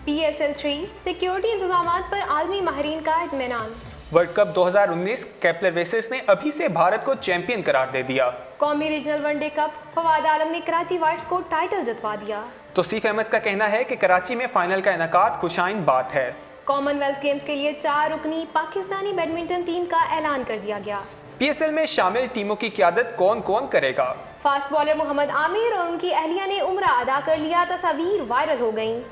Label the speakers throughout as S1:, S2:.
S1: PSL3 security इंतजाम पर आलमी माहिरीन का इत्मीनान।
S2: वर्ल्ड कप 2019 केपलर वेसल्स ने अभी से भारत को चैंपियन करार दे दिया।
S1: कौमी रीजनल वनडे कप फवाद आलम ने कराची वाइट्स को टाइटल जितवा दिया।
S2: तौसीफ अहमद का कहना है कि कराची में फाइनल का इनेकाद खुशाइन बात है।
S1: कॉमनवेल्थ गेम्स के लिए 4 रुकनी पाकिस्तानी बैडमिंटन टीम का ऐलान कर दिया गया।
S2: PSL में शामिल टीमों की क़यादत कौन कौन करेगा?
S1: फास्ट बॉलर मोहम्मद आमिर और उनकी अहलिया ने उम्रा अदा कर लिया, तस्वीर वायरल हो गईं।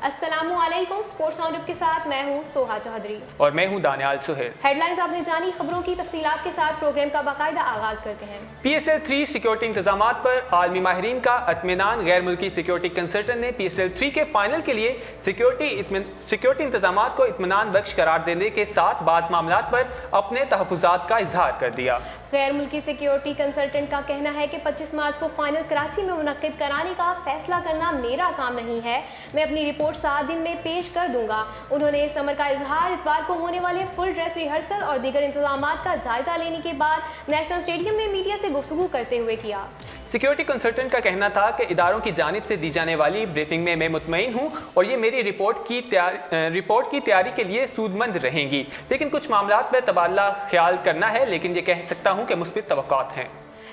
S1: अस्सलामुअलैकुम, स्पोर्ट्स राउंडअप के साथ मैं हूं सोहा चौधरी
S2: और मैं हूं दानियाल सुहेल।
S1: हेडलाइंस आपने जानी, खबरों की तफसीलात के साथ प्रोग्राम का बाकायदा आगाज करते हैं।
S2: PSL3 सिक्योरिटी इंतजामात पर आलमी माहिरीन का इत्मीनान। गैर मुल्की सिक्योरिटी कंसल्टेंट ने PSL3 के फाइनल के लिए सिक्योरिटी इंतजामात को इत्मीनान बख्श करार देने के साथ बाज़ मामलात पर अपने तहफ़्फ़ुज़ात का इजहार कर दिया।
S1: गैर मुल्की सिक्योरिटी कंसल्टेंट का कहना है कि 25 मार्च को फाइनल कराची में मुनक्किद कराने का फैसला करना मेरा काम नहीं है, मैं अपनी रिपोर्ट 7 दिन में पेश कर दूंगा। उन्होंने इस अमर का इजहार इतवार को होने वाले फुल ड्रेस रिहर्सल और दीगर इंतजामात का जायजा लेने के बाद नेशनल स्टेडियम में मीडिया से गुफ्तगू करते हुए किया।
S2: सिक्योरिटी कंसल्टेंट का कहना था कि इदारों की जानिब से दी जाने वाली ब्रीफिंग में मैं मुतमईन हूँ और ये मेरी रिपोर्ट की तैयारी के लिए सूदमंद रहेंगी, लेकिन कुछ मामलात पर तबादला ख्याल करना है, लेकिन ये कह सकता हूँ कि मुस्बित तवक्कात हैं।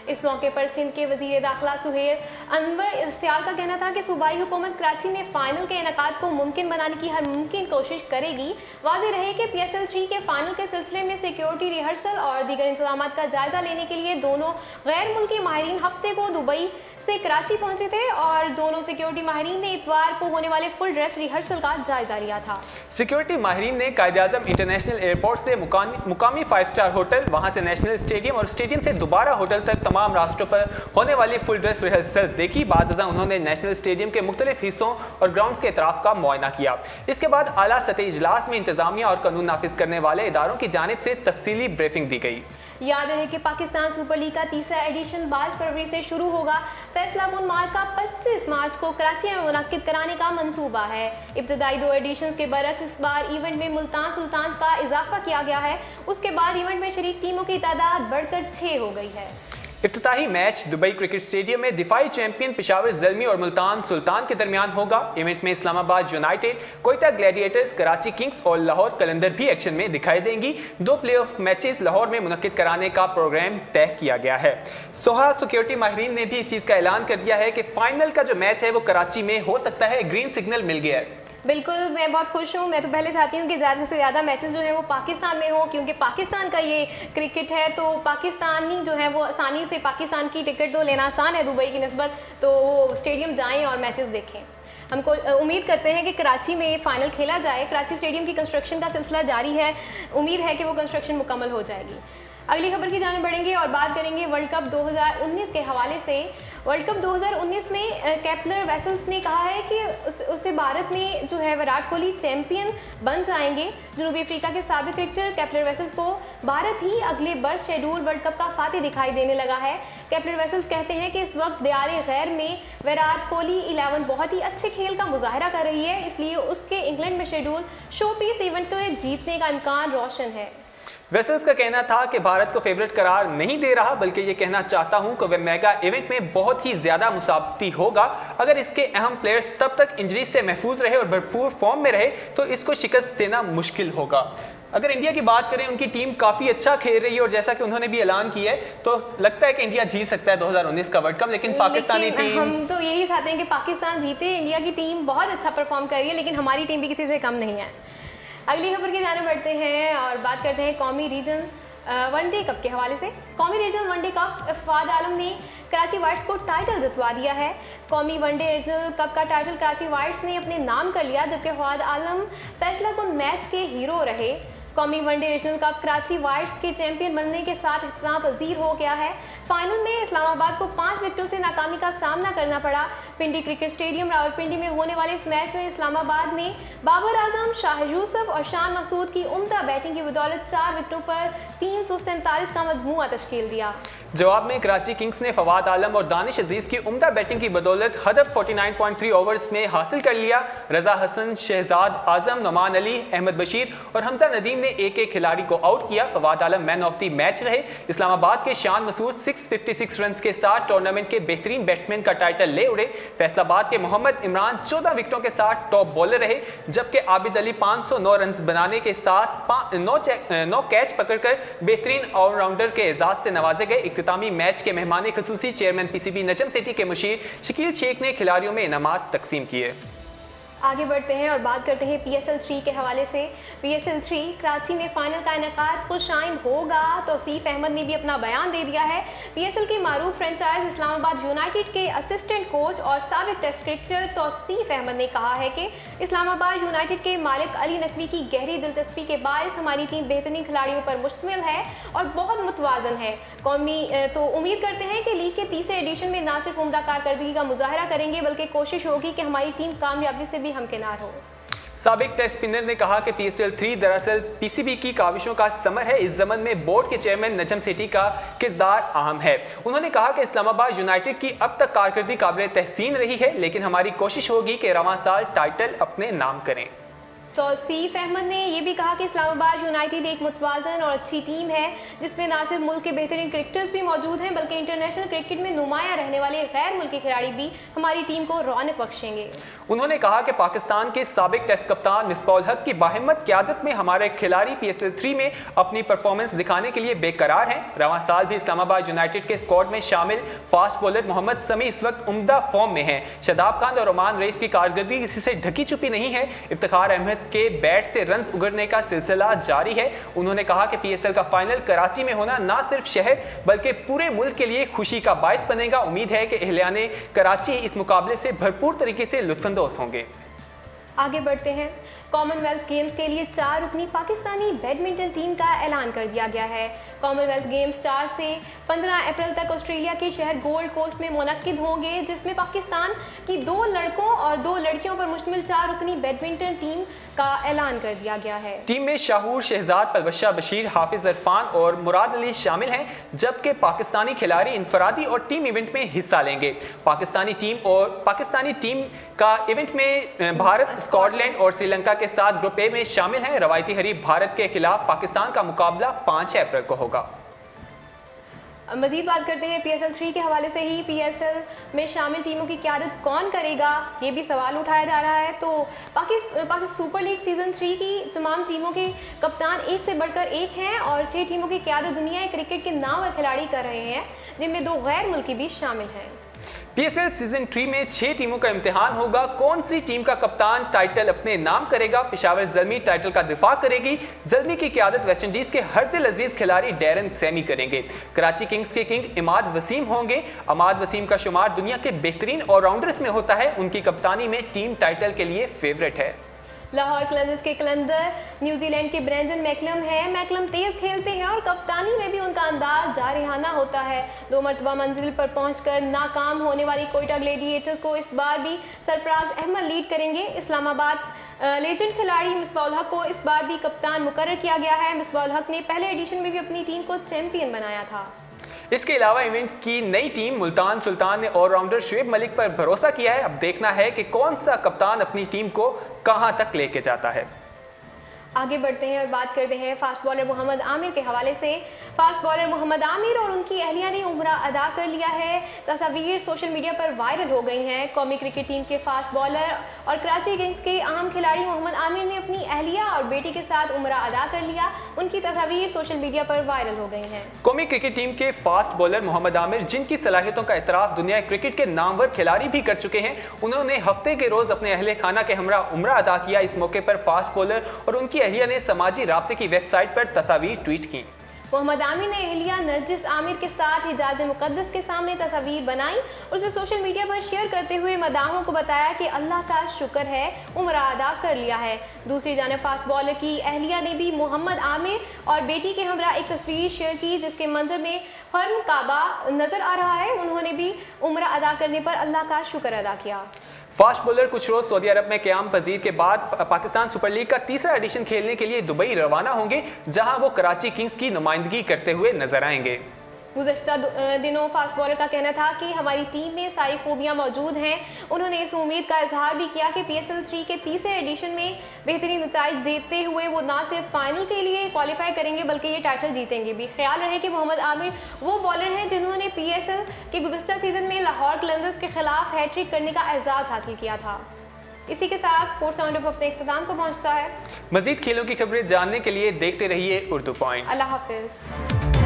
S1: इस मौके पर सिंध के वज़ीर दाखिला सुहेल अनवर सियाल का कहना था कि सूबाई हुकूमत कराची में फाइनल के इनेकाद को मुमकिन बनाने की हर मुमकिन कोशिश करेगी। वाज़ेह रहे कि PSL3 के फाइनल के सिलसिले में सिक्योरिटी रिहर्सल और दीगर इंतजाम का जायजा लेने के लिए दोनों गैर मुल्की माहिरीन हफ्ते को दुबई से कराची पहुंचे थे और दोनों सिक्योरिटी माहिरीन ने इतवार को होने वाले फुल ड्रेस रिहर्सल का जायजा लिया था।
S2: सिक्योरिटी माहिरीन ने कायद-ए-आज़म इंटरनेशनल एयरपोर्ट से मुकामी 5 स्टार होटल, वहां से नेशनल स्टेडियम और स्टेडियम से दोबारा होटल तक तमाम रास्तों पर होने वाली फुल ड्रेस रिहर्सल देखी। बाद उन्होंने नेशनल स्टेडियम के मुख्तलिफ हिस्सों और ग्राउंड्स के अतराफ का मुआयना किया। इसके बाद आला सतही इजलास में इंतजामिया और कानून नाफिज करने वाले इदारों की जानिब से तफसीली ब्रीफिंग दी गई।
S1: याद रहे कि पाकिस्तान सुपर लीग का तीसरा एडिशन 22 फरवरी से शुरू होगा। फैसला कुन मार्का 25 मार्च को कराची में मुनक्किद कराने का मंसूबा है। इब्तदाई 2 एडिशन के बरक्स इस बार इवेंट में मुल्तान सुल्तान का इजाफा किया गया है। उसके बाद इवेंट में शरीक टीमों की तादाद बढ़कर 6 हो गई है।
S2: इफ्तिताही मैच दुबई क्रिकेट स्टेडियम में दिफाई चैंपियन पेशावर ज़ल्मी और मुल्तान सुल्तान के दरमियान होगा। इवेंट में Islamabad United, Quetta Gladiators, Karachi Kings और लाहौर कलंदर भी एक्शन में दिखाई देंगी। 2 प्लेऑफ मैचेस लाहौर में मुनक्किद कराने का प्रोग्राम तय किया गया है। सोहा सिक्योरिटी माहिरीन ने भी इस चीज़ का ऐलान कर दिया है कि फाइनल का जो मैच है वो कराची में हो सकता है। ग्रीन सिग्नल मिल गया है।
S1: बिल्कुल, मैं बहुत खुश हूँ। मैं तो पहले चाहती हूँ कि ज़्यादा से ज़्यादा मैचेस जो है वो पाकिस्तान में हो, क्योंकि पाकिस्तान का ये क्रिकेट है, तो पाकिस्तानी जो है वो आसानी से पाकिस्तान की टिकट तो लेना आसान है दुबई की निस्बत, तो वो स्टेडियम जाएं और मैचेस देखें। हमको उम्मीद करते हैं कि कराची में फाइनल खेला जाए। कराची स्टेडियम की कंस्ट्रक्शन का सिलसिला जारी है, उम्मीद है कि वो कंस्ट्रक्शन मुकम्मल हो जाएगी। अगली खबर की जाने बढ़ेंगे और बात करेंगे वर्ल्ड कप 2019 के हवाले से। वर्ल्ड कप 2019 में केपलर वेसल्स ने कहा है कि उससे भारत में जो है विराट कोहली चैंपियन बन जाएंगे। जनूबी अफ्रीका के साबिक क्रिकेटर केपलर वेसल्स को भारत ही अगले बर्स शेड्यूल वर्ल्ड कप का फातिह दिखाई देने लगा है। केपलर वेसल्स कहते हैं कि इस वक्त दियारे गैर में विराट कोहली 11 बहुत ही अच्छे खेल का मुजाहरा कर रही है, इसलिए उसके इंग्लैंड में शेड्यूल शो पीस इवेंट को जीतने का इम्कान रोशन है।
S2: वेसल्स का कहना था कि भारत को फेवरेट करार नहीं दे रहा, बल्कि ये कहना चाहता हूं कि वह मेगा इवेंट में बहुत ही ज्यादा मुसाबती होगा। अगर इसके अहम प्लेयर्स तब तक इंजरी से महफूज रहे और भरपूर फॉर्म में रहे तो इसको शिकस्त देना मुश्किल होगा। अगर इंडिया की बात करें, उनकी टीम काफ़ी अच्छा खेल रही है और जैसा कि उन्होंने भी ऐलान किया है, तो लगता है कि इंडिया जीत सकता है 2019 का वर्ल्ड कप। लेकिन पाकिस्तानी टीम,
S1: हम तो यही चाहते हैं कि पाकिस्तान जीते। इंडिया की टीम बहुत अच्छा परफॉर्म कर रही है, लेकिन हमारी टीम भी किसी से कम नहीं है। अगली खबर की जाने बढ़ते हैं और बात करते हैं कौमी रीजन वनडे कप के हवाले से। कौमी रीजनल वनडे कप फवाद आलम ने कराची वाइट्स को टाइटल जितवा दिया है। कौमी वनडे रीजनल कप का टाइटल कराची वाइट्स ने अपने नाम कर लिया, जबकि फवाद आलम फैसला कुन मैच के हीरो रहे। कौमी one day regional cup Karachi whites के चैंपियन बनने के साथ इतना पजीर हो गया है। फाइनल में इस्लामाबाद को 5 विकेटों से नाकामी का सामना करना पड़ा। पिंडी क्रिकेट स्टेडियम रावलपिंडी में होने वाले इस मैच में इस्लामाबाद ने बाबर आजम, शाह यूसुफ और शान मसूद की उम्दा बैटिंग की बदौलत 4 विकेटों पर 347 का मजमूआ तश्कील दिया।
S2: जवाब में कराची किंग्स ने फवाद आलम और दानिश अजीज की उम्दा बैटिंग की बदौलत हदफ 49.3 ओवर्स में हासिल कर लिया। रजा हसन, शहजाद आजम, नोमान अली, अहमद बशीर और हमजा नदीम ने एक एक खिलाड़ी को आउट किया। फवाद आलम मैन ऑफ द मैच रहे। इस्लामाबाद के शान मसूद 656 रन के साथ टूर्नामेंट के बेहतरीन बैट्समैन का टाइटल ले उड़े। फैसलाबाद के मोहम्मद इमरान 14 विकेटों के साथ टॉप बॉलर रहे, जबकि आबिद अली 509 रन बनाने के साथ 9 कैच पकड़कर बेहतरीन ऑलराउंडर के एजाज से नवाजे गए। इख्तितामी मैच के मेहमान खसूसी चेयरमैन पीसीबी नजम सिटी के मुशीर शकील शेख ने खिलाड़ियों में इनामात तकसीम किए।
S1: आगे बढ़ते हैं और बात करते हैं PSL 3 के हवाले से। PSL 3 कराची में फाइनल का इनेकाद खुशाइंद होगा। तौसीफ अहमद ने भी अपना बयान दे दिया है। PSL की मारूफ फ्रेंचाइज इस्लामाबाद यूनाइटेड के असिस्टेंट कोच और साबिक टेस्ट क्रिकेटर तौसीफ अहमद ने कहा है कि इस्लामाबाद यूनाइटेड के मालिक अली नकवी की गहरी दिलचस्पी के बायस हमारी टीम बेहतरीन खिलाड़ियों पर मुश्तमिल है और बहुत मुतवाजन है। कौमी तो उम्मीद करते हैं कि लीग के तीसरे एडिशन में ना सिर्फ उम्दा कारकर्दगी का मुजाहरा करेंगे बल्कि कोशिश होगी कि हमारी टीम कामयाबी से भी हमकिनार हो।
S2: साबिक टेस्ट स्पिनर ने कहा कि PSL 3 दरअसल PCB की काविशों का समर है। इस जमन में बोर्ड के चेयरमैन नजम सेठी का किरदार अहम है। उन्होंने कहा कि इस्लामाबाद यूनाइटेड की अब तक कारकर्दगी काबिल तहसीन रही है, लेकिन हमारी कोशिश होगी कि रवां साल टाइटल अपने नाम करें।
S1: तौसीफ अहमद ने यह भी कहा कि इस्लामाबाद यूनाइटेड एक मुतवाज़न और अच्छी टीम है जिसमें ना सिर्फ मुल्क के बेहतरीन क्रिकेटर्स भी मौजूद हैं बल्कि इंटरनेशनल क्रिकेट में नुमाया रहने वाले गैर मुल्की खिलाड़ी भी हमारी टीम को रौनक बख्शेंगे।
S2: उन्होंने कहा कि पाकिस्तान के साबिक टेस्ट कप्तान मिसबाह उल हक की बाहिम्मत क़यादत में हमारे खिलाड़ी PSL 3 में अपनी परफॉर्मेंस दिखाने के लिए बेकरार हैं। रवां साल भी इस्लामाबाद यूनाइटेड के स्क्वाड में शामिल फास्ट बॉलर मोहम्मद समी इस वक्त उम्दा फॉर्म में हैं। शदाब खान और ओमान रईस की कारकर्दगी किसी से ढकी छुपी नहीं है। इफ्तिखार अहमद के बैट से रन्स उगड़ने का सिलसिला जारी है। उन्होंने कहा कि PSL का फाइनल कराची में होना ना सिर्फ शहर बल्कि पूरे मुल्क के लिए खुशी का बायस बनेगा। उम्मीद है कि अहलियाने कराची इस मुकाबले से भरपूर तरीके से लुत्फानंदोज़ होंगे।
S1: आगे बढ़ते हैं। कॉमनवेल्थ गेम्स के लिए 4 रुकनी पाकिस्तानी बैडमिंटन टीम का ऐलान कर दिया गया है। कॉमनवेल्थ गेम्स 4 से 15 अप्रैल तक ऑस्ट्रेलिया के शहर गोल्ड कोस्ट में मुनक्किद होंगे, जिसमें पाकिस्तान की 2 लड़कों और 2 लड़कियों पर मुश्तमिल 4 रुकनी बैडमिंटन टीम का ऐलान कर दिया गया है।
S2: टीम में शाहूर, शहजाद, पलवशा बशीर, हाफिज इरफान और मुराद अली शामिल हैं, जबकि पाकिस्तानी खिलाड़ी इनफरादी और टीम इवेंट में हिस्सा लेंगे। पाकिस्तानी टीम का इवेंट में भारत, स्कॉटलैंड और श्रीलंका के साथ ग्रुप ए में शामिल हैं। रवायती हरीफ भारत के खिलाफ पाकिस्तान का मुकाबला 5 अप्रैल को होगा।
S1: मजीद बात करते हैं PSL 3 के हवाले से ही। PSL में शामिल टीमों की क़यादत कौन करेगा, ये भी सवाल उठाया जा रहा है। तो पाकिस्तान सुपर लीग सीज़न 3 की तमाम टीमों के कप्तान एक से बढ़कर एक हैं और 6 टीमों की क़यादत दुनिया क्रिकेट के नामवर खिलाड़ी कर रहे हैं, जिनमें 2 गैर मुल्की भी शामिल हैं।
S2: PSL सीजन 3 में 6 टीमों का इम्तिहान होगा। कौन सी टीम का कप्तान टाइटल अपने नाम करेगा? पेशावर ज़ल्मी टाइटल का दिफा करेगी। ज़ल्मी की क़यादत वेस्टइंडीज़ के हर दिल अजीज खिलाड़ी डैरन सैमी करेंगे। कराची किंग्स के किंग इमाद वसीम होंगे। इमाद वसीम का शुमार दुनिया के बेहतरीन ऑलराउंडर्स में होता है। उनकी कप्तानी में टीम टाइटल के लिए फेवरेट है।
S1: लाहौर कलंदर्स के कलंदर न्यूजीलैंड के ब्रेंडन मैकलम है। मैकलम तेज खेलते हैं और कप्तानी में भी उनका अंदाज जारिहाना होता है। 2 मरतबा मंजिल पर पहुंचकर नाकाम होने वाली कोयटा ग्लेडिएटर्स को इस बार भी सरफराज अहमद लीड करेंगे। इस्लामाबाद लेजेंड खिलाड़ी मिसबाह उल हक को इस बार भी कप्तान मुकर्रर किया गया है। मिसबाह उल हक ने पहले एडिशन में भी अपनी टीम को चैंपियन बनाया था।
S2: इसके अलावा इवेंट की नई टीम मुल्तान सुल्तान ने ऑलराउंडर शुएब मलिक पर भरोसा किया है। अब देखना है कि कौन सा कप्तान अपनी टीम को कहां तक लेके जाता है।
S1: आगे बढ़ते हैं और बात करते हैं फास्ट बॉलर मोहम्मद आमिर के हवाले से। फास्ट बॉलर मोहम्मद आमिर और उनकी अहलिया ने उम्रा अदा कर लिया है। तस्वीर सोशल मीडिया पर वायरल हो गई हैं। कौमी क्रिकेट टीम के फास्ट बॉलर और कराची किंग्स के अहम खिलाड़ी मोहम्मद आमिर ने अपनी अहलिया और बेटी के साथ उम्रा अदा कर लिया। उनकी तस्वीर सोशल मीडिया पर वायरल हो गई हैं।
S2: कौमी क्रिकेट टीम के फास्ट बॉलर मोहम्मद आमिर, जिनकी सलाहियतों का एतराफ़ दुनिया क्रिकेट के नामवर खिलाड़ी भी कर चुके हैं, उन्होंने हफ्ते के रोज अपने अहले खाना के हमरा उम्रा अदा किया। इस मौके पर फास्ट बॉलर और उनकी अहलिया ने समाजी राब्ते की वेबसाइट पर तस्वीर ट्वीट की।
S1: मोहम्मद आमिर ने अहलिया नरजिस आमिर के साथ हिजाज मुकद्दस के सामने तस्वीर बनाई और उसे सोशल मीडिया पर शेयर करते हुए मदाहों को बताया कि अल्लाह का शुक्र है, उम्रा अदा कर लिया है। दूसरी जानिब फास्ट बॉलर की अहलिया ने भी मोहम्मद आमिर और बेटी के हमरा एक तस्वीर शेयर की जिसके मंजर में हरम काबा नजर आ रहा है। उन्होंने भी उम्रा अदा करने पर अल्लाह का शुक्र अदा किया।
S2: फास्ट बॉलर कुछ रोज सऊदी अरब में क़याम पजीर के बाद पाकिस्तान सुपर लीग का तीसरा एडिशन खेलने के लिए दुबई रवाना होंगे, जहां वो कराची किंग्स की नुमाइंदगी करते हुए नजर आएंगे।
S1: गुज़श्ता दिनों फास्ट बॉलर का कहना था कि हमारी टीम में सारी खूबियां मौजूद हैं। उन्होंने इस उम्मीद का इजहार भी किया कि PSL 3 के तीसरे एडिशन में बेहतरीन नताइज देते हुए वो ना सिर्फ फाइनल के लिए क्वालिफाई करेंगे बल्कि ये टाइटल जीतेंगे भी। ख्याल रहे कि मोहम्मद आमिर वो बॉलर हैं जिन्होंने PSL के गुज़श्ता सीजन में लाहौर कलंदर्स के खिलाफ हैट्रिक करने का एजाज़ हासिल किया था। इसी के साथ स्पोर्ट्स राउंड अप अपने इख्तिताम को पहुंचता है।
S2: मजीद खेलों की खबरें जानने के लिए देखते रहिए उर्दू पॉइंट।
S1: अल्लाह हाफिज़।